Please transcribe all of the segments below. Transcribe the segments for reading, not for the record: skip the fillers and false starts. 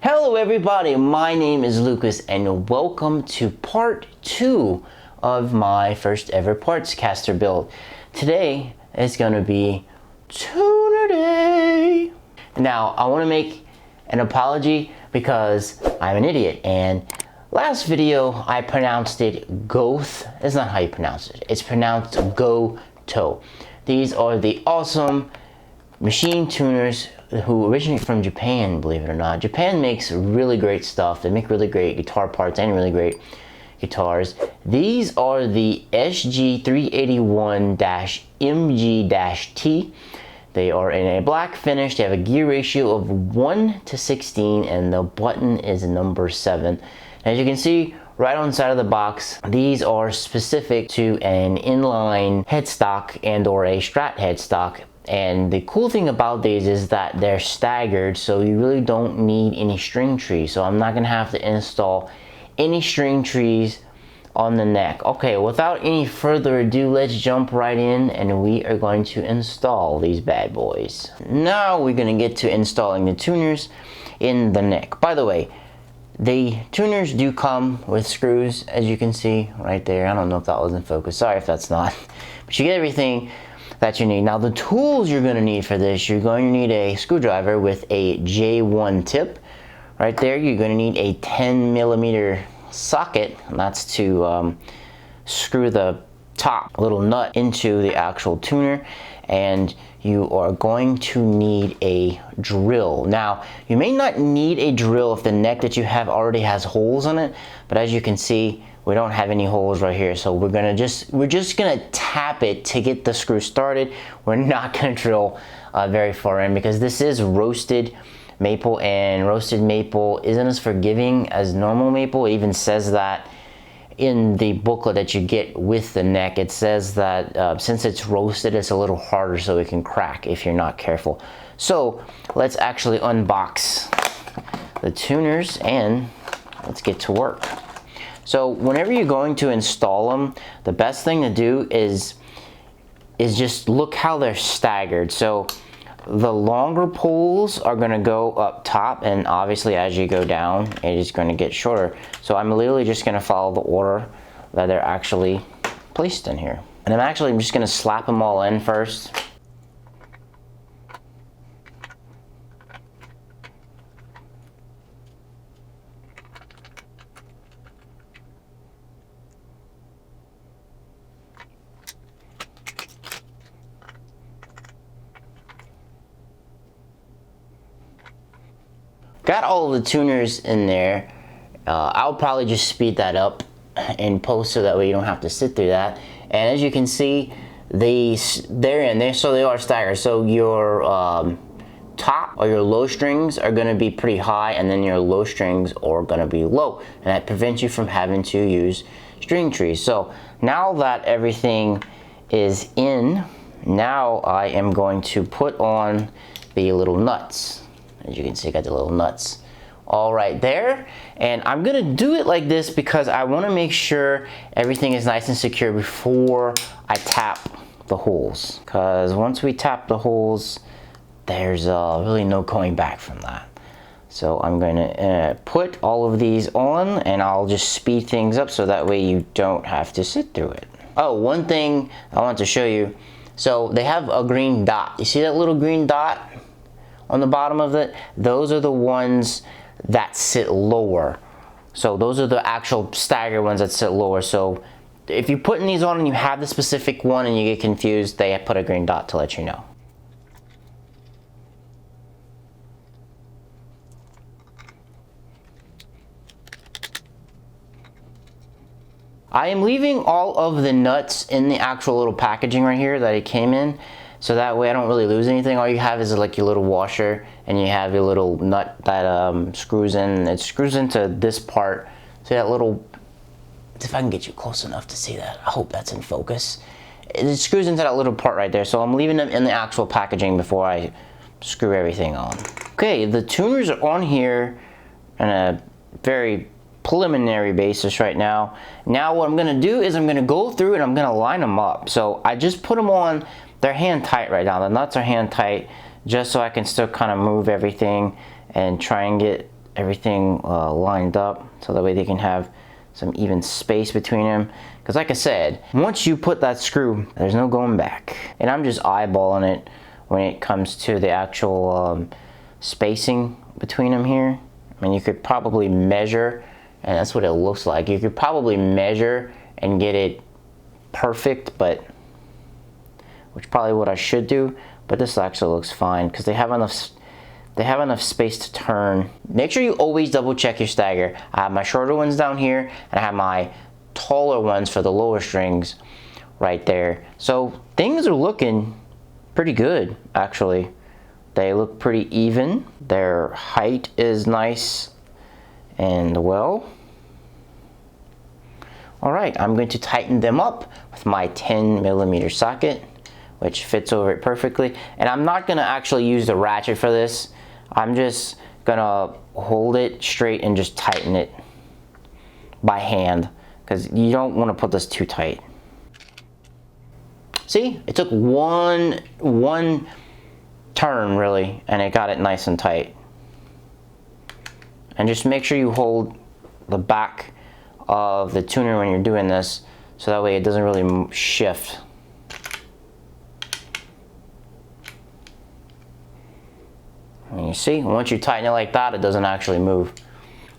Hello everybody, my name is Lucas and welcome to part 2 of my first ever Partscaster build. Today is going to be Tuner Day. Now I want to make an apology because I'm an idiot, and last video I pronounced it Goth. It's not how you pronounce it. It's pronounced Gotoh. These are the awesome machine tuners who originate from Japan, believe it or not. Japan makes really great stuff. They make really great guitar parts and really great guitars. These are the SG381-MG-T. They are in a black finish. They have a gear ratio of 1:16 and the button is number 7. As you can see right on the side of the box, these are specific to an inline headstock and or a Strat headstock. And the cool thing about these is that they're staggered, so you really don't need any string trees. So I'm not gonna have to install any string trees on the neck. Okay, without any further ado, let's jump right in and we are going to install these bad boys. Now we're gonna get to installing the tuners in the neck. By the way, the tuners do come with screws, as you can see right there. I don't know if that was in focus, sorry if that's not. But you get everything that you need. Now the tools you're going to need for this, you're going to need a screwdriver with a J1 tip. Right there, you're going to need a 10mm socket, and that's to screw the top little nut into the actual tuner. And you are going to need a drill. Now, you may not need a drill if the neck that you have already has holes in it, but as you can see, we don't have any holes right here, so we're just gonna tap it to get the screw started. We're not gonna drill very far in because this is roasted maple, and roasted maple isn't as forgiving as normal maple. It even says that in the booklet that you get with the neck. It says that since it's roasted, it's a little harder, so it can crack if you're not careful. So let's actually unbox the tuners and let's get to work. So whenever you're going to install them, the best thing to do is just look how they're staggered. So the longer poles are going to go up top, and obviously as you go down, it is going to get shorter. So I'm literally just going to follow the order that they're actually placed in here. And I'm just going to slap them all in first. Got all of the tuners in there. I'll probably just speed that up and post so that way you don't have to sit through that. And as you can see, they're in there, so they are staggered. So your top or your low strings are going to be pretty high, and then your low strings are going to be low, and that prevents you from having to use string trees. So now that everything is in, now I am going to put on the little nuts. As you can see, I got the little nuts all right there, and I'm gonna do it like this because I want to make sure everything is nice and secure before I tap the holes, because once we tap the holes, there's really no going back from that. So I'm gonna put all of these on, and I'll just speed things up so that way you don't have to sit through it. Oh, one thing I want to show you, so they have a green dot. You see that little green dot on the bottom of it? Those are the ones that sit lower. So those are the actual stagger ones that sit lower. So if you're putting these on and you have the specific one and you get confused, they put a green dot to let you know. I am leaving all of the nuts in the actual little packaging right here that it came in, so that way I don't really lose anything. All you have is like your little washer, and you have your little nut that screws in. It screws into this part. See that little, if I can get you close enough to see that. I hope that's in focus. It screws into that little part right there. So I'm leaving them in the actual packaging before I screw everything on. Okay, the tuners are on here on a very preliminary basis right now. Now what I'm gonna do is I'm gonna go through and I'm gonna line them up. So I just put them on. They're hand tight right now. The nuts are hand tight, just so I can still kind of move everything and try and get everything lined up so that way they can have some even space between them. Because like I said, once you put that screw, there's no going back. And I'm just eyeballing it when it comes to the actual spacing between them here. I mean, you could probably measure, and that's what it looks like. You could probably measure and get it perfect, but which probably what I should do, but this actually looks fine because they have enough space to turn. Make sure you always double check your stagger. I have my shorter ones down here and I have my taller ones for the lower strings right there. So things are looking pretty good actually. They look pretty even. Their height is nice and well. All right, I'm going to tighten them up with my 10mm socket, which fits over it perfectly. And I'm not gonna actually use the ratchet for this. I'm just gonna hold it straight and just tighten it by hand, because you don't want to put this too tight. See, it took one turn really, and it got it nice and tight. And just make sure you hold the back of the tuner when you're doing this, so that way it doesn't really shift. And you see, once you tighten it like that, it doesn't actually move.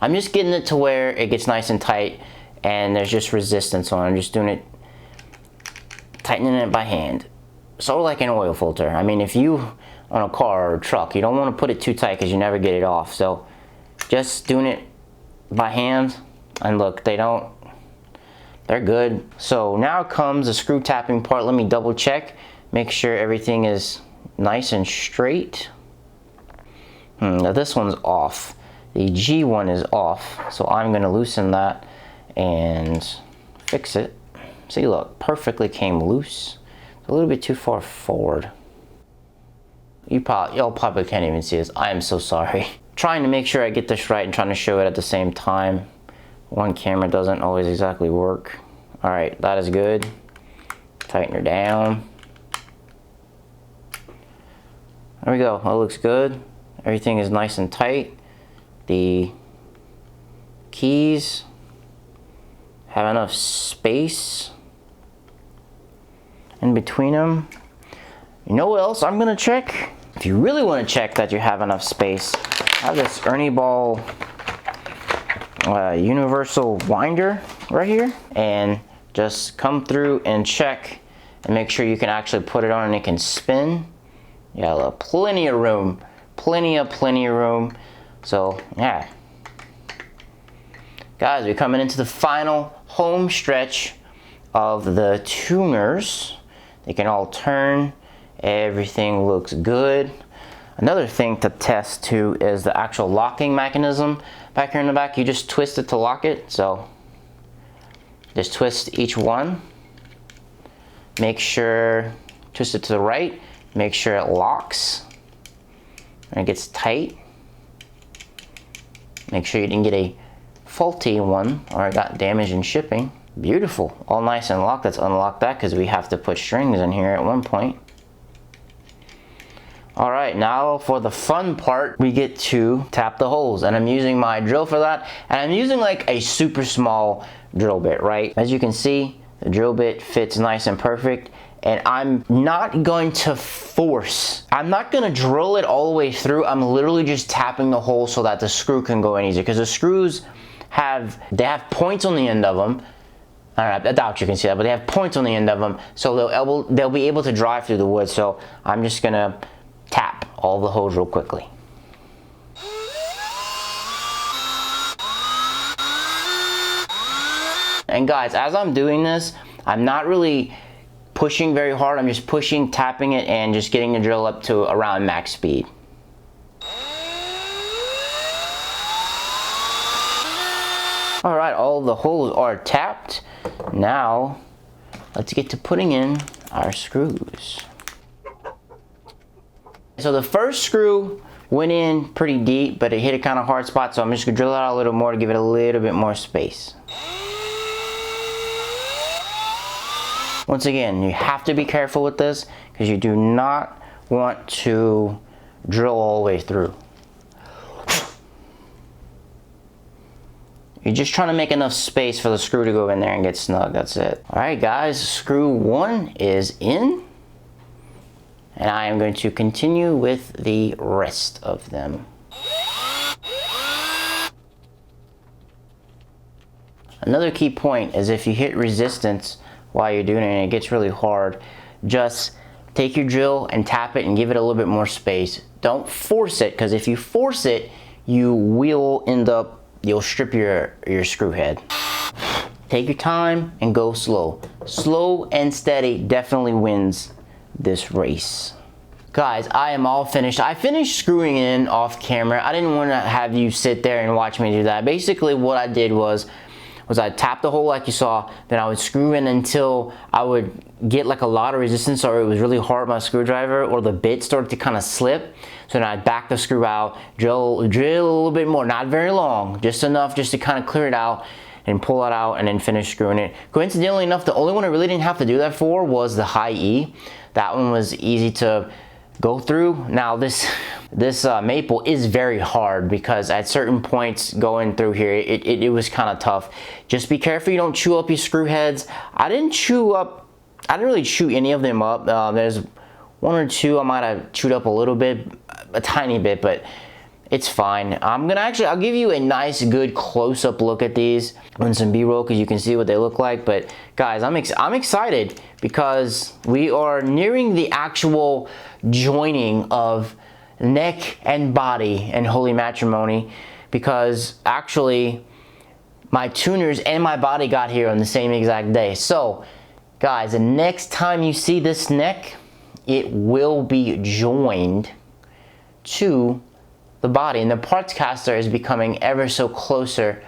I'm just getting it to where it gets nice and tight and there's just resistance on it. I'm just doing it, tightening it by hand. Sort of like an oil filter. I mean, if you, on a car or a truck, you don't want to put it too tight because you never get it off. So just doing it by hand, and look, they're good. So now comes the screw tapping part. Let me double check, make sure everything is nice and straight. Now this one's off. The G one is off, so I'm gonna loosen that and fix it. See, look, perfectly came loose. It's a little bit too far forward. Y'all probably can't even see this. I am so sorry. Trying to make sure I get this right and trying to show it at the same time. One camera doesn't always exactly work. All right, that is good. Tighten her down. There we go, that looks good. Everything is nice and tight. The keys have enough space in between them. You know what else I'm gonna check? If you really wanna check that you have enough space, I have this Ernie Ball universal winder right here, and just come through and check and make sure you can actually put it on and it can spin. Yeah, plenty of room. Plenty of room. So yeah, guys, we're coming into the final home stretch of the tuners. They can all turn. Everything looks good. Another thing to test too is the actual locking mechanism back here in the back. You just twist it to lock it. So just twist each one. Make sure, twist it to the right. Make sure it locks and it gets tight. Make sure you didn't get a faulty one or it got damaged in shipping. Beautiful, all nice and locked. Let's unlock that because we have to put strings in here at one point. All right, now for the fun part, we get to tap the holes, and I'm using my drill for that, and I'm using like a super small drill bit, right? As you can see, the drill bit fits nice and perfect. And I'm not going to force. I'm not going to drill it all the way through. I'm literally just tapping the hole so that the screw can go in easier. Because the screws have points on the end of them. I doubt you can see that, but they have points on the end of them. So they'll be able to drive through the wood. So I'm just going to tap all the holes real quickly. And guys, as I'm doing this, I'm not really pushing very hard. I'm just pushing, tapping it, and just getting the drill up to around max speed. All right, all the holes are tapped. Now, let's get to putting in our screws. So the first screw went in pretty deep, but it hit a kind of hard spot, so I'm just gonna drill it out a little more to give it a little bit more space. Once again, you have to be careful with this because you do not want to drill all the way through. You're just trying to make enough space for the screw to go in there and get snug. That's it. All right, guys, screw 1 is in. And I am going to continue with the rest of them. Another key point is if you hit resistance while you're doing it and it gets really hard, just take your drill and tap it and give it a little bit more space. Don't force it, because if you force it, you will end up, you'll strip your screw head. Take your time and go slow. Slow and steady definitely wins this race. Guys, I am all finished. I finished screwing in off camera. I didn't want to have you sit there and watch me do that. Basically what I did was I tapped the hole like you saw, then I would screw in until I would get like a lot of resistance, or it was really hard with my screwdriver, or the bit started to kind of slip. So then I'd back the screw out, drill a little bit more, not very long, just enough just to kind of clear it out and pull it out and then finish screwing it. Coincidentally enough, the only one I really didn't have to do that for was the high E. That one was easy to go through. Now this maple is very hard, because at certain points going through here it was kind of tough. Just be careful you don't chew up your screw heads. I didn't really chew any of them up. There's one or two I might have chewed up a little bit, a tiny bit, but it's fine. I'll give you a nice good close-up look at these on some B-roll, because you can see what they look like. But guys, I'm excited because we are nearing the actual joining of neck and body and holy matrimony, because actually my tuners and my body got here on the same exact day. So guys, the next time you see this neck, it will be joined to the body, and the Partscaster is becoming ever so closer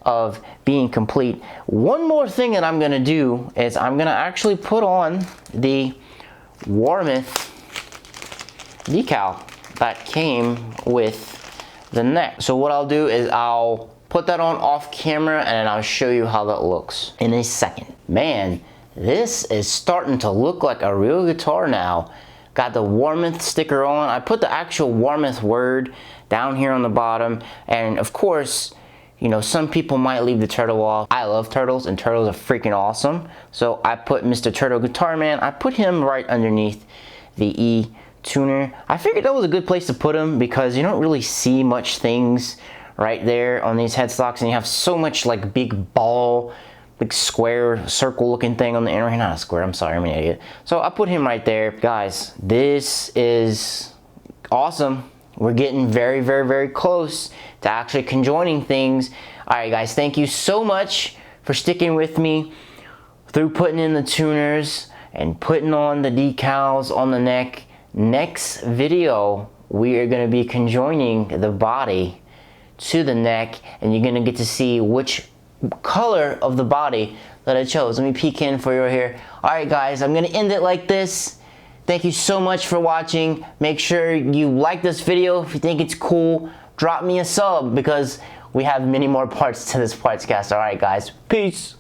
of being complete. One more thing that I'm gonna do is I'm gonna actually put on the Warmth decal that came with the neck. So what I'll do is I'll put that on off camera and then I'll show you how that looks in a second. Man, this is starting to look like a real guitar now. Got the Warmth sticker on. I put the actual Warmth word down here on the bottom, and of course, you know, some people might leave the turtle off. I love turtles, and turtles are freaking awesome. So I put Mr. Turtle Guitar Man, I put him right underneath the E tuner. I figured that was a good place to put him, because you don't really see much things right there on these headstocks, and you have so much like big ball, big square circle looking thing on the inner, not a square, I'm sorry, I'm an idiot. So I put him right there. Guys, this is awesome. We're getting very, very, very close to actually conjoining things. All right, guys, thank you so much for sticking with me through putting in the tuners and putting on the decals on the neck. Next video, we are gonna be conjoining the body to the neck, and you're gonna get to see which color of the body that I chose. Let me peek in for you here. All right, guys, I'm gonna end it like this. Thank you so much for watching. Make sure you like this video. If you think it's cool, drop me a sub, because we have many more parts to this Partscaster. All right, guys, peace.